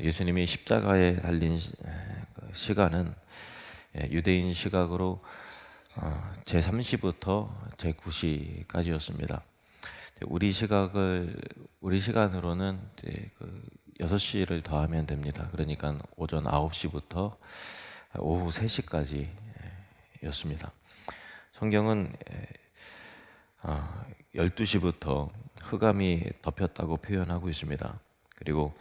예수님이 십자가에 달린 시간은 유대인 시각으로 제3시부터 제9시까지였습니다. 우리 시간으로는 이제 6시를 더하면 됩니다. 그러니까 오전 9시부터 오후 3시까지였습니다. 성경은 12시부터 흑암이 덮였다고 표현하고 있습니다. 그리고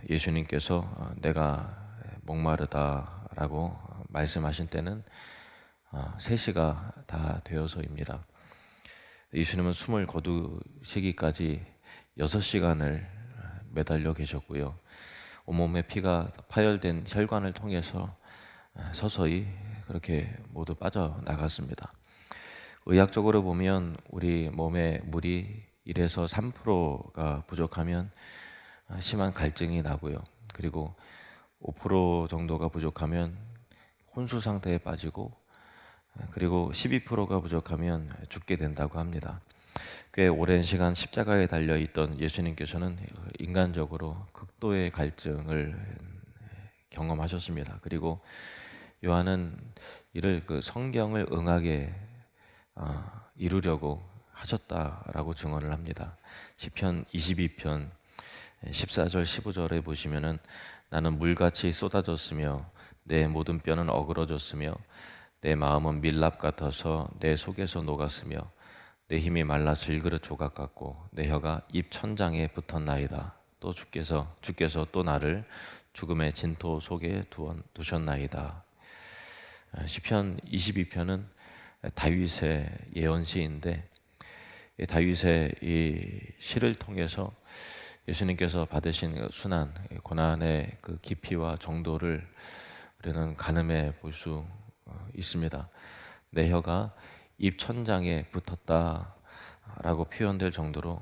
예수님께서 내가 목마르다라고 말씀하신 때는 3시가 다 되어서입니다. 예수님은 숨을 거두시기까지 6시간을 매달려 계셨고요. 온몸에 피가 파열된 혈관을 통해서 서서히 그렇게 모두 빠져나갔습니다. 의학적으로 보면 우리 몸에 물이 1에서 3%가 부족하면 심한 갈증이 나고요. 그리고 5% 정도가 부족하면 혼수 상태에 빠지고, 그리고 12%가 부족하면 죽게 된다고 합니다. 꽤 오랜 시간 십자가에 달려 있던 예수님께서는 인간적으로 극도의 갈증을 경험하셨습니다. 그리고 요한은 이를 성경을 응하게 이루려고 하셨다라고 증언을 합니다. 시편 22편 14절 15절에 보시면은 나는 물같이 쏟아졌으며 내 모든 뼈는 어그러졌으며 내 마음은 밀랍 같아서 내 속에서 녹았으며 내 힘이 말라 질그릇 조각 같고 내 혀가 입 천장에 붙었나이다. 또 주께서 또 나를 죽음의 진토 속에 두셨나이다. 시편 22편은 다윗의 예언시인데, 다윗의 이 시를 통해서 예수님께서 받으신 순환, 고난의 그 깊이와 정도를 우리는 가늠해 볼 수 있습니다. 내 혀가 입 천장에 붙었다라고 표현될 정도로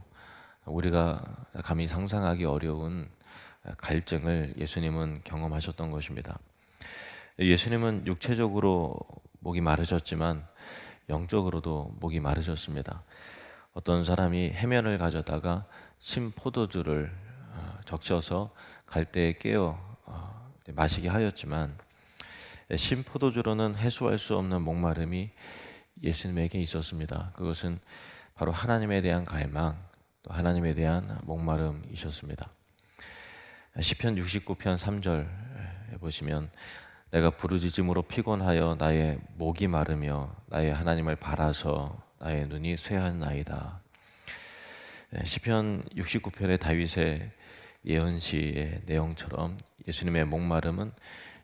우리가 감히 상상하기 어려운 갈증을 예수님은 경험하셨던 것입니다. 예수님은 육체적으로 목이 마르셨지만 영적으로도 목이 마르셨습니다. 어떤 사람이 해면을 가져다가 신 포도주를 적셔서 갈대에 깨어 마시게 하였지만 신 포도주로는 해소할 수 없는 목마름이 예수님에게 있었습니다. 그것은 바로 하나님에 대한 갈망, 또 하나님에 대한 목마름이셨습니다. 시편 69편 3절에 보시면 내가 부르짖음으로 피곤하여 나의 목이 마르며 나의 하나님을 바라서 나의 눈이 쇠하나이다. 시편 69편의 다윗의 예언시의 내용처럼 예수님의 목마름은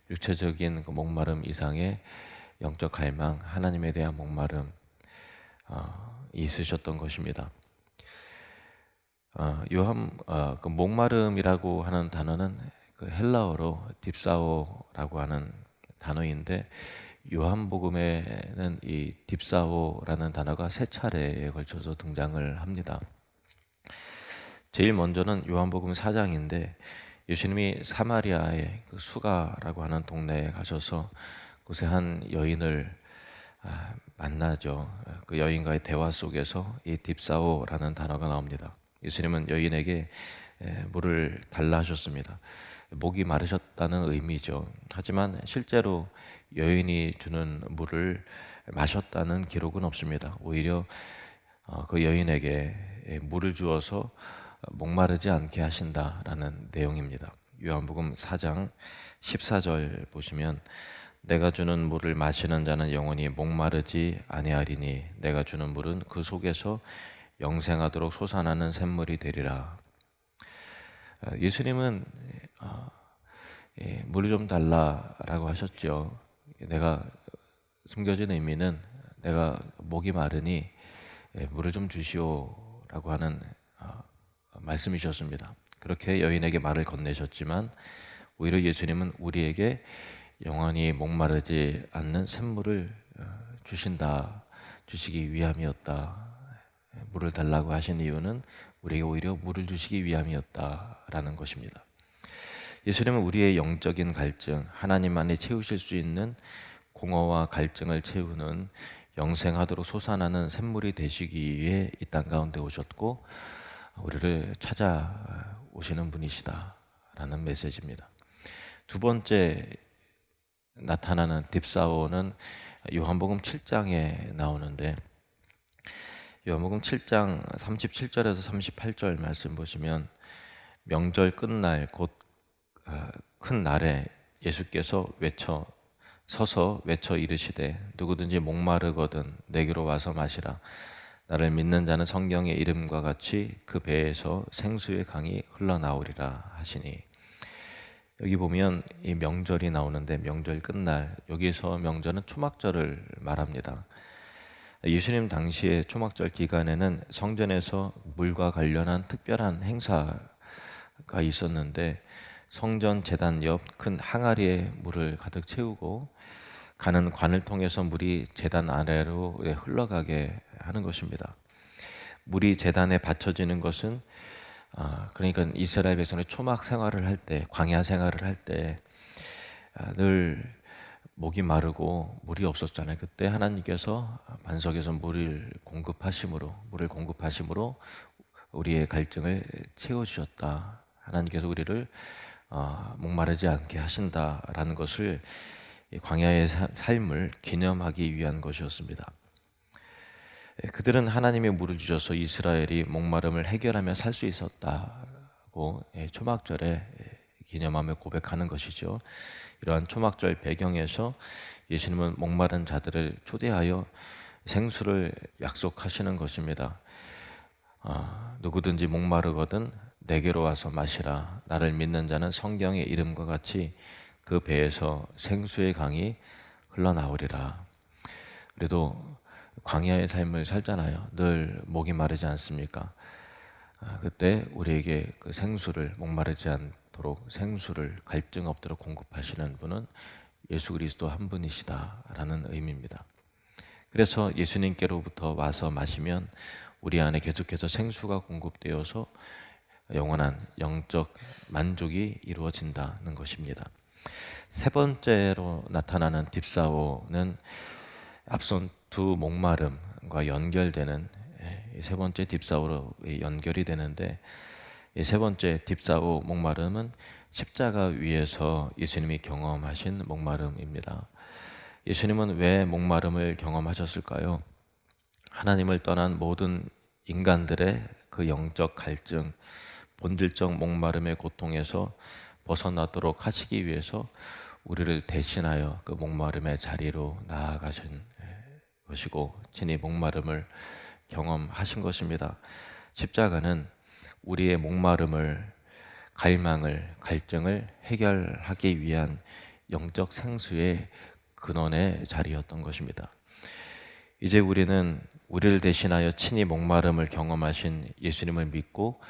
육체적인 그 목마름 이상의 영적 갈망, 하나님에 대한 목마름 있으셨던 것입니다. 그 목마름이라고 하는 단어는 그 헬라어로 딥사오라고 하는 단어인데, 요한복음에는 이 딥사오라는 단어가 3차례에 걸쳐서 등장을 합니다. 제일 먼저는 요한복음 4장인데 예수님이 사마리아의 그 수가라고 하는 동네에 가셔서 곳에 한 여인을 만나죠. 그 여인과의 대화 속에서 이 딥사오라는 단어가 나옵니다. 예수님은 여인에게 물을 달라 하셨습니다. 목이 마르셨다는 의미죠. 하지만 실제로 여인이 주는 물을 마셨다는 기록은 없습니다. 오히려 그 여인에게 물을 주어서 목마르지 않게 하신다라는 내용입니다. 요한복음 4장 14절 보시면 내가 주는 물을 마시는 자는 영원히 목마르지 아니하리니 내가 주는 물은 그 속에서 영생하도록 솟아나는 샘물이 되리라. 예수님은 물을 좀 달라라고 하셨죠. 내가 숨겨진 의미는 내가 목이 마르니 물을 좀 주시오라고 하는 말씀이셨습니다. 그렇게 여인에게 말을 건네셨지만 오히려 예수님은 우리에게 영원히 목마르지 않는 샘물을 주시기 위함이었다. 물을 달라고 하신 이유는 우리에게 오히려 물을 주시기 위함이었다라는 것입니다. 예수님은 우리의 영적인 갈증, 하나님만이 채우실 수 있는 공허와 갈증을 채우는 영생하도록 솟아나는 샘물이 되시기 위해 이 땅 가운데 오셨고 우리를 찾아오시는 분이시다 라는 메시지입니다. 두 번째 나타나는 딥사오는 요한복음 7장에 나오는데, 요한복음 7장 37절에서 38절 말씀 보시면, 명절 끝날 곧 큰 날에 예수께서 서서 외쳐 이르시되 누구든지 목마르거든 내게로 와서 마시라. 나를 믿는 자는 성경의 이름과 같이 그 배에서 생수의 강이 흘러나오리라 하시니, 여기 보면 이 명절이 나오는데, 명절 끝날, 여기서 명절은 초막절을 말합니다. 예수님 당시의 초막절 기간에는 성전에서 물과 관련한 특별한 행사가 있었는데, 성전 제단 옆 큰 항아리에 물을 가득 채우고 가는 관을 통해서 물이 제단 아래로 흘러가게 하는 것입니다. 물이 제단에 받쳐지는 것은 그러니까 이스라엘 백성의 초막 생활을 할 때, 광야 생활을 할 때 늘 목이 마르고 물이 없었잖아요. 그때 하나님께서 반석에서 물을 공급하심으로 우리의 갈증을 채워주셨다. 하나님께서 우리를 목마르지 않게 하신다라는 것을, 광야의 삶을 기념하기 위한 것이었습니다. 그들은 하나님의 물을 주셔서 이스라엘이 목마름을 해결하며 살 수 있었다고 초막절에 기념하며 고백하는 것이죠. 이러한 초막절 배경에서 예수님은 목마른 자들을 초대하여 생수를 약속하시는 것입니다. 누구든지 목마르거든 내게로 와서 마시라. 나를 믿는 자는 성경의 이름과 같이 그 배에서 생수의 강이 흘러나오리라. 그래도 광야의 삶을 살잖아요. 늘 목이 마르지 않습니까? 그때 우리에게 그 생수를, 목마르지 않도록 생수를 갈증 없도록 공급하시는 분은 예수 그리스도 한 분이시다라는 의미입니다. 그래서 예수님께로부터 와서 마시면 우리 안에 계속해서 생수가 공급되어서 영원한 영적 만족이 이루어진다는 것입니다. 세 번째로 나타나는 딥사오는 앞선 두 목마름과 연결되는 세 번째 딥사오로 연결이 되는데, 이 세 번째 딥사오 목마름은 십자가 위에서 예수님이 경험하신 목마름입니다. 예수님은 왜 목마름을 경험하셨을까요? 하나님을 떠난 모든 인간들의 그 영적 갈증, 본질적 목마름의 고통에서 벗어나도록 하시기 위해서 우리를 대신하여 그 목마름의 자리로 나아가신 것이고, 친히 목마름을 경험하신 것입니다. 십자가는 우리의 목마름을, 갈망을, 갈증을 해결하기 위한 영적 생수의 근원의 자리였던 것입니다. 이제 우리는 우리를 대신하여 친히 목마름을 경험하신 예수님을 믿고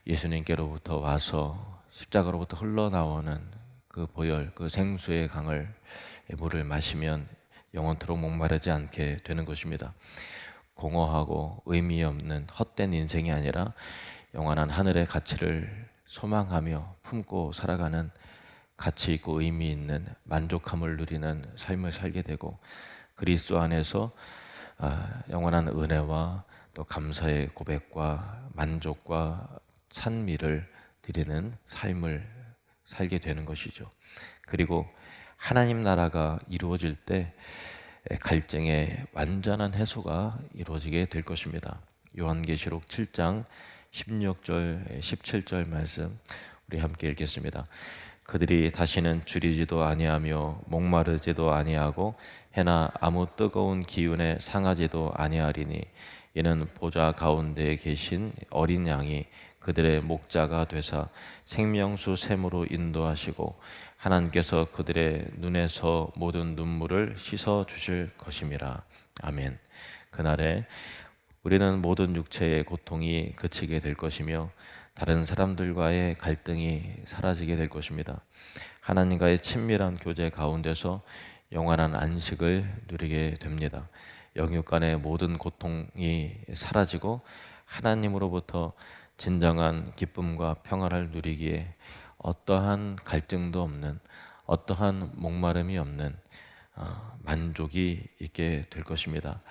예수님께로부터 와서 십자가로부터 흘러나오는 그 보혈, 그 생수의 강을, 물을 마시면 영원토록 목마르지 않게 되는 것입니다. 공허하고 의미 없는 헛된 인생이 아니라 영원한 하늘의 가치를 소망하며 품고 살아가는 가치 있고 의미 있는 만족함을 누리는 삶을 살게 되고, 그리스도 안에서 영원한 은혜와 또 감사의 고백과 만족과 찬미를 드리는 삶을 살게 되는 것이죠. 그리고 하나님 나라가 이루어질 때 갈증의 완전한 해소가 이루어지게 될 것입니다. 요한계시록 7장 16절 17절 말씀 우리 함께 읽겠습니다. 그들이 다시는 줄이지도 아니하며 목마르지도 아니하고 해나 아무 뜨거운 기운에 상하지도 아니하리니 이는 보좌 가운데 계신 어린 양이 그들의 목자가 되사 생명수 샘으로 인도하시고 하나님께서 그들의 눈에서 모든 눈물을 씻어 주실 것임이라. 아멘. 그날에 우리는 모든 육체의 고통이 그치게 될 것이며 다른 사람들과의 갈등이 사라지게 될 것입니다. 하나님과의 친밀한 교제 가운데서 영원한 안식을 누리게 됩니다. 영육 간의 모든 고통이 사라지고 하나님으로부터 진정한 기쁨과 평화를 누리기에 어떠한 갈증도 없는, 어떠한 목마름이 없는 만족이 있게 될 것입니다.